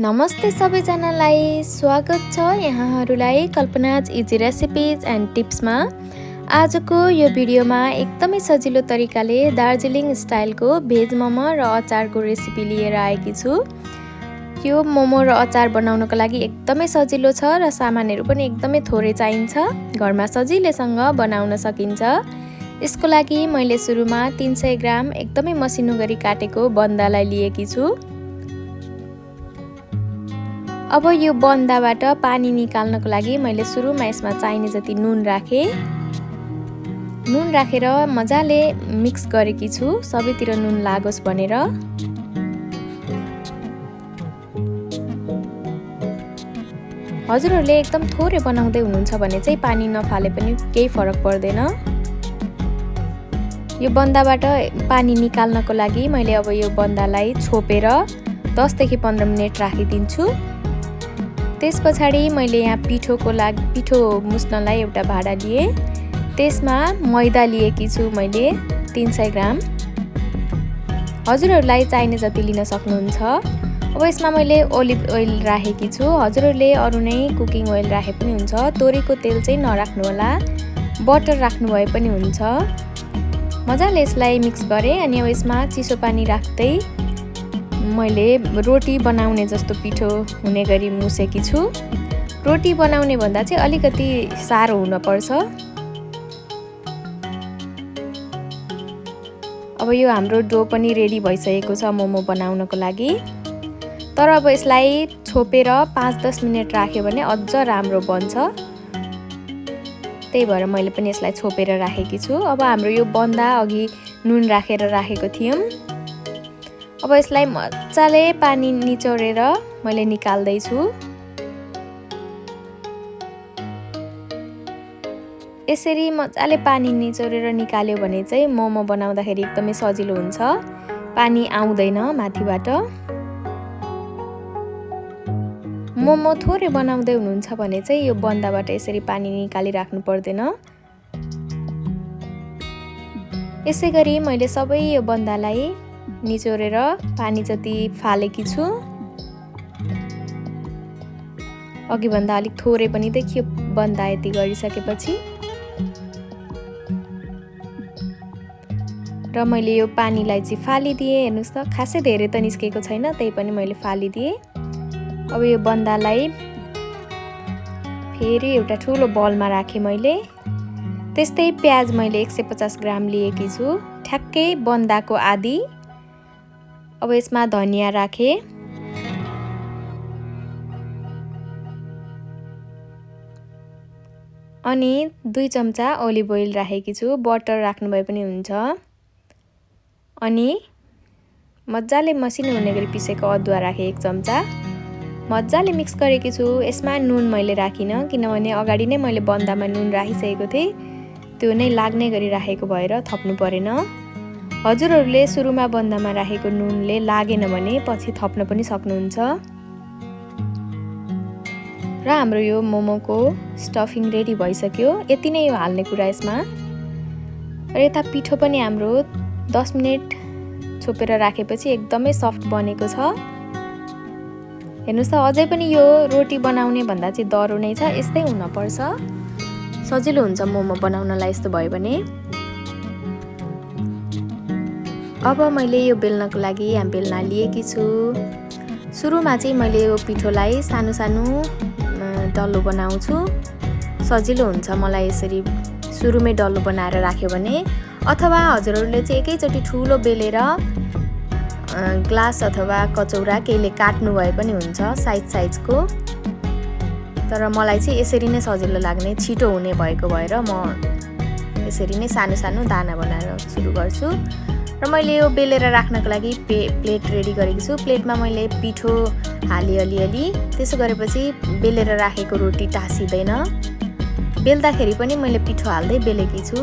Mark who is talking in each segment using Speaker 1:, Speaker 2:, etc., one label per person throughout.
Speaker 1: नमस्ते सबैजनालाई स्वागत छ यहाँहरूलाई कल्पनाज इजी रेसिपिज एन्ड टिप्समा। आजको यो भिडियोमा एकदमै सजिलो तरिकाले दार्जिलिङ स्टाइलको भेज मोमो र अचारको रेसिपी लिएर आएकी छु। यो मोमो र अचार बनाउनको लागि एकदमै सजिलो छ र सामानहरू पनि एकदमै थोरै चाहिन्छ। घरमा सजिलैसँग बनाउन सकिन्छ। यसको लागि मैले सुरुमा 300 ग्राम एकदमै मसिनो गरी काटेको बन्दालाई लिएकी छु। अब यो बन्दाबाट पानी निकाल्नको लागि मैले सुरुमा यसमा चाहिने जति नुन राखेँ। नुन राखेर मजाले मिक्स गरेकी छु, सबैतिर नुन लागोस् भनेर। हजुरहरूले एकदम थोरै बनाउँदै हुनुहुन्छ भने चाहिँ पानी नफाले पनि केही फरक पर्दैन। यो बन्दाबाट पानी निकाल्नको लागि मैले अब यो बन्दालाई छोपेर 10 देखि 15 मिनेट राखिदिन्छु। त्यसपछि मैले यहाँ पिठो मुस्नलाई एउटा भाँडा लिए। त्यसमा मैदा लिएकी छु मैले 300 ग्राम। हजुरहरूलाई चाहिने जति लिन सक्नुहुन्छ। अब यसमा मैले ओलिभ ओइल राखेकी छु। हजुरहरूले अरू नै कुकिङ ओइल राखे पनि हुन्छ। तोरीको तेल चाहिँ नराख्नु होला, बटर राख्नु भए पनि हुन्छ। मजाले यसलाई मिक्स गरेँ अनि अब यसमा चिसो पानी राख्दै मैले रोटी बनाउने जस्तो पिठो हुने गरी मुसेकी छु। रोटी बनाउने भन्दा चाहिँ अलिकति साह्रो हुनुपर्छ। अब यो हाम्रो डो पनि रेडी भइसकेको छ मोमो बनाउनको लागि। तर अब यसलाई छोपेर 5-10 मिनेट राख्यो भने अझ राम्रो बन्छ। त्यही भएर मैले पनि यसलाई छोपेर राखेकी छु। अब हाम्रो यो बन्दा अघि नुन राखेर राखेको थियौँ। अब यसलाई मजाले पानी निचोरेर मैले निकाल्दै छु। यसरी मजाले पानी निचोरेर निकाल्यो भने चाहिँ मोमो बनाउँदाखेरि एकदमै सजिलो हुन्छ। पानी आउँदैन माथिबाट। मोमो थोरै बनाउँदै हुनुहुन्छ भने चाहिँ यो बन्दाबाट यसरी पानी निकालिराख्नु पर्दैन। यसै गरी मैले सबै यो बन्दालाई निचोरेर पानी जति फालेकी छु। अघि भन्दा अलिक थोरै पनि देखियो बन्दा यति गरिसकेपछि। र मैले यो पानीलाई चाहिँ फालिदिएँ। हेर्नुहोस् त, खासै धेरै त निस्केको छैन, त्यही पनि मैले फालिदिएँ। अब यो बन्दालाई फेरि एउटा ठुलो बलमा राखेँ मैले। त्यस्तै प्याज मैले 150 ग्राम लिएकी छु, ठ्याक्कै बन्दाको आधी। अब यसमा धनिया राखेँ। अनि 2 चम्चा ओलिभ ओइल राखेकी छु, बटर राख्नु भए पनि हुन्छ। अनि मजाले मसिनो हुने गरी पिसेको अदुवा राखेँ 1 चम्चा। मजाले मिक्स गरेकी छु। यसमा नुन मैले राखिनँ किनभने अगाडि नै मैले बन्दामा नुन राखिसकेको थिएँ। त्यो नै लाग्ने गरी राखेको भएर थप्नु परेन। हजुरहरूले सुरुमा बन्दामा राखेको नुनले लागेन भने पछि थप्न पनि सक्नुहुन्छ। र हाम्रो यो मोमोको स्टफिङ रेडी भइसक्यो। यति नै हो हाल्ने कुरा यसमा। र यता पिठो पनि हाम्रो 10 मिनेट छोपेर राखेपछि एकदमै सफ्ट बनेको छ। हेर्नुहोस् त, अझै पनि यो रोटी बनाउने भन्दा चाहिँ दह्रो नै छ। यस्तै हुनपर्छ, सजिलो हुन्छ मोमो बनाउनलाई यस्तो भयो भने। अब मैले यो बेल्नको लागि यहाँ बेलना लिएकी छु। सुरुमा चाहिँ मैले यो पिठोलाई सानो सानो डल्लो बनाउँछु। सजिलो हुन्छ मलाई यसरी सुरुमै डल्लो बनाएर राख्यो भने। अथवा हजुरहरूले चाहिँ एकैचोटि ठुलो बेलेर ग्लास अथवा कचौरा केहीले काट्नु भए पनि हुन्छ साइजको। तर मलाई चाहिँ यसरी नै सजिलो लाग्ने, छिटो हुने भएको भएर म यसरी नै सानो सानो दाना बनाएर सुरु गर्छु। र मैले यो बेलेर राख्नको लागि प्लेट रेडी गरेकी छु। प्लेटमा मैले पिठो हालेँ अलिअलि। त्यसो गरेपछि बेलेर राखेको रोटी टाँसिँदैन। बेल्दाखेरि पनि मैले पिठो हाल्दै बेलेकी छु।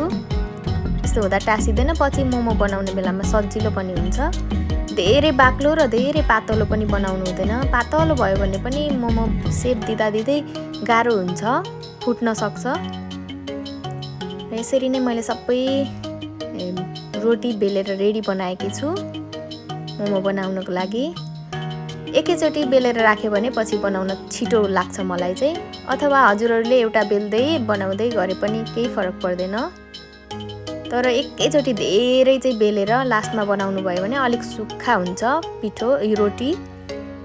Speaker 1: यस्तो हुँदा टाँसिँदैन, पछि मोमो बनाउने बेलामा सजिलो पनि हुन्छ। धेरै बाक्लो र धेरै पातलो पनि बनाउनु हुँदैन। पातलो भयो भने पनि मोमो सेप दिँदै गाह्रो हुन्छ, फुट्न सक्छ। र यसरी नै मैले सबै रोटी बेलेर रेडी बनाएकी छु मोमो बनाउनको लागि। एकैचोटि बेलेर राख्यो भने पछि बनाउन छिटो लाग्छ मलाई चाहिँ, अथवा हजुरहरूले एउटा बेल्दै बनाउँदै गरे पनि केही फरक पर्दैन। तर एकैचोटि धेरै चाहिँ बेलेर लास्टमा बनाउनु भयो भने अलिक सुक्खा हुन्छ पिठो रोटी।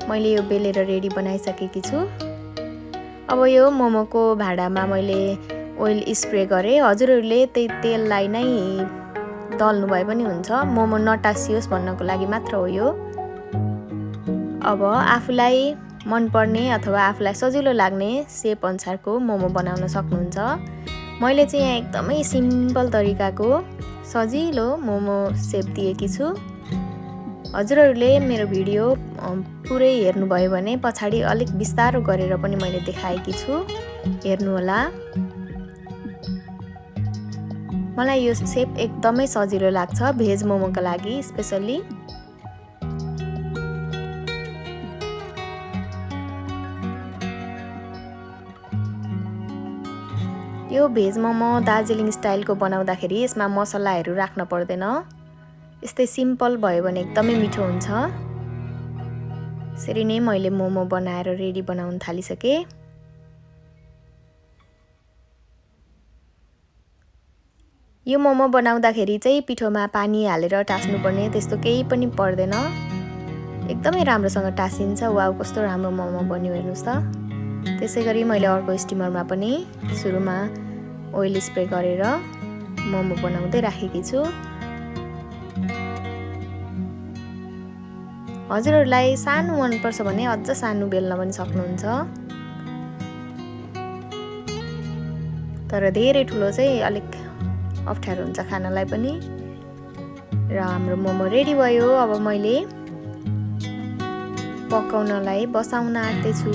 Speaker 1: मैले यो बेलेर रेडी बनाइसकेकी छु। अब यो मोमोको भाँडामा मैले ओइल स्प्रे गरेँ। हजुरहरूले त्यही तेललाई नै दल्नु भए पनि हुन्छ, मोमो नटासियोस् भन्नको लागि मात्र हो यो। अब आफूलाई मनपर्ने अथवा आफूलाई सजिलो लाग्ने सेप अनुसारको मोमो बनाउन सक्नुहुन्छ। मैले चाहिँ यहाँ एकदमै सिम्पल तरिकाको सजिलो मोमो सेप दिएकी छु। हजुरहरूले मेरो भिडियो पुरै हेर्नुभयो भने पछाडि अलिक बिस्तारो गरेर पनि मैले देखाएकी छु, हेर्नुहोला। मलाई यो सेप एकदमै सजिलो लाग्छ भेज मोमोको लागि स्पेसली। यो भेज मोमो दार्जिलिङ स्टाइलको बनाउँदाखेरि यसमा मसलाहरू राख्न पर्दैन। यस्तै सिम्पल भयो भने एकदमै मिठो हुन्छ। यसरी नै मैले मोमो बनाएर रेडी बनाउन थालिसकेँ। यो मोमो बनाउँदाखेरि चाहिँ पिठोमा पानी हालेर टास्नुपर्ने त्यस्तो केही पनि पर्दैन। एकदमै राम्रोसँग टासिन्छ। वाउ, कस्तो राम्रो मोमो बन्यो हेर्नुहोस् त। त्यसै गरी मैले अर्को स्टिमरमा पनि सुरुमा ओइल स्प्रे गरेर मोमो बनाउँदै राखेकी छु। हजुरहरूलाई सानो मनपर्छ भने अझ सानो बेल्न पनि सक्नुहुन्छ, तर धेरै ठुलो चाहिँ अलिक अप्ठ्यारो हुन्छ खानलाई पनि। र हाम्रो मोमो रेडी भयो। अब मैले पकाउनलाई बसाउन आँट्दैछु।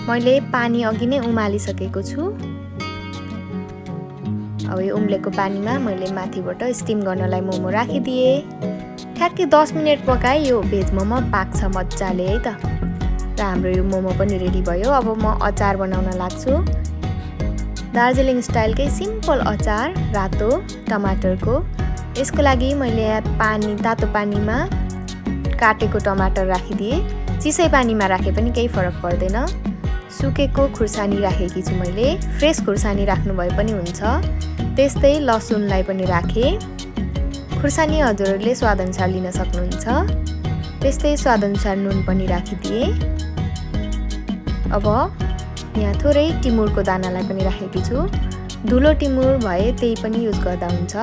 Speaker 1: मैले पानी अघि नै उमालिसकेको छु। अब यो उम्लेको पानीमा मैले माथिबाट स्टिम गर्नलाई मोमो राखिदिएँ। ठ्याक्कै 10 मिनट पकाएँ। यो भेज मोमो पाक्छ मजाले है त। र हाम्रो यो मोमो पनि रेडी भयो। अब म अचार बनाउन लाग्छु। दार्जिलिङ स्टाइलकै सिम्पल अचार, रातो टमाटरको। यसको लागि मैले तातो पानीमा काटेको टमाटर राखिदिएँ। चिसै पानीमा राखे पनि केही फरक पर्दैन। सुकेको खुर्सानी राखेकी छु मैले। फ्रेस खुर्सानी राख्नु भए पनि हुन्छ। त्यस्तै लसुनलाई पनि राखेँ। खुर्सानी हजुरहरूले स्वादअनुसार लिन सक्नुहुन्छ। त्यस्तै स्वादअनुसार नुन पनि राखिदिएँ। अब यहाँ थोरै टिमुरको दानालाई पनि राखेकी छु। धुलो टिमुर भए त्यही पनि युज गर्दा हुन्छ।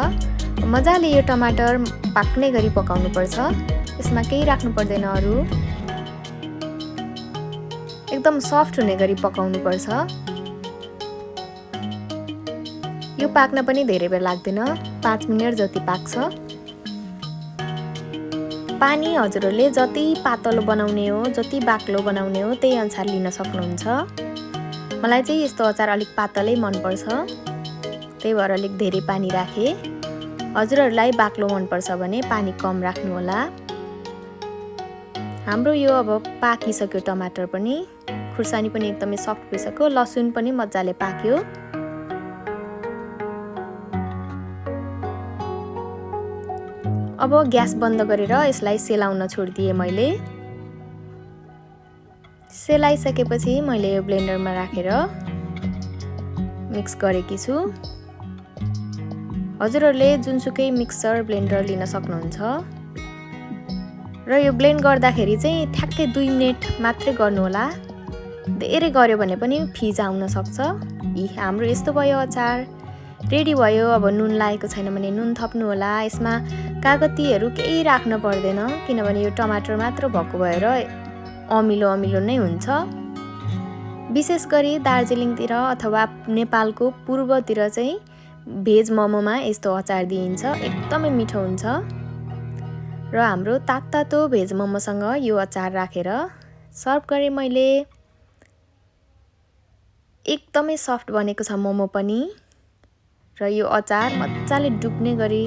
Speaker 1: मजाले यो टमाटर पाक्ने गरी पकाउनुपर्छ। यसमा केही राख्नु पर्दैन अरू। एकदम सफ्ट हुने गरी पकाउनुपर्छ। यो पाक्न पनि धेरै बेर लाग्दैन, 5 मिनट जति पाक्छ। पानी हजुरहरूले जति पातलो बनाउने हो, जति बाक्लो बनाउने हो त्यही अनुसार लिन सक्नुहुन्छ। मलाई चाहिँ यस्तो अचार अलिक पातलै मनपर्छ, त्यही भएर अलिक धेरै पानी राखेँ। हजुरहरूलाई बाक्लो मनपर्छ भने पानी कम राख्नुहोला। हाम्रो यो अब पाकिसक्यो टमाटर पनि, खुर्सानी पनि एकदमै सफ्ट भइसक्यो, लसुन पनि मजाले पाक्यो। अब ग्यास बन्द गरेर यसलाई सेलाउन छोडिदिएँ मैले। सेलाइसकेपछि मैले यो ब्लेन्डरमा राखेर मिक्स गरेकी छु। हजुरहरूले जुनसुकै मिक्सर ब्लेन्डर लिन सक्नुहुन्छ। र यो ब्लेन्ड गर्दाखेरि चाहिँ ठ्याक्कै 2 मिनट मात्रै गर्नुहोला। धेरै गर्यो भने पनि फिज आउन सक्छ। हाम्रो यस्तो भयो अचार रेडी भयो। अब नुन लागेको छैन भने नुन थप्नु होला। यसमा कागतीहरू केही राख्न पर्दैन, किनभने यो टमाटर मात्र भएको भएर अमिलो अमिलो नै हुन्छ। विशेष गरी दार्जिलिङतिर अथवा नेपालको पूर्वतिर चाहिँ भेज मोमोमा यस्तो अचार दिइन्छ, एकदमै मिठो हुन्छ। र हाम्रो तातो भेज मोमोसँग यो अचार राखेर सर्भ गरेँ मैले। एकदमै सफ्ट बनेको छ मोमो पनि। र यो अचार मजाले डुब्ने गरी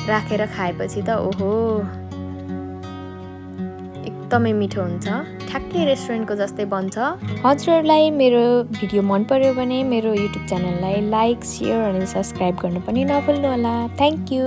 Speaker 1: राखेर खाएपछि त ओहो, एकदमै मिठो हुन्छ। ठ्याक्कै रेस्टुरेन्टको जस्तै बन्छ। हजुरहरूलाई मेरो भिडियो मन पर्यो भने मेरो युट्युब च्यानललाई लाइक, सेयर अनि सब्सक्राइब गर्न पनि नभुल्नु होला। Thank you.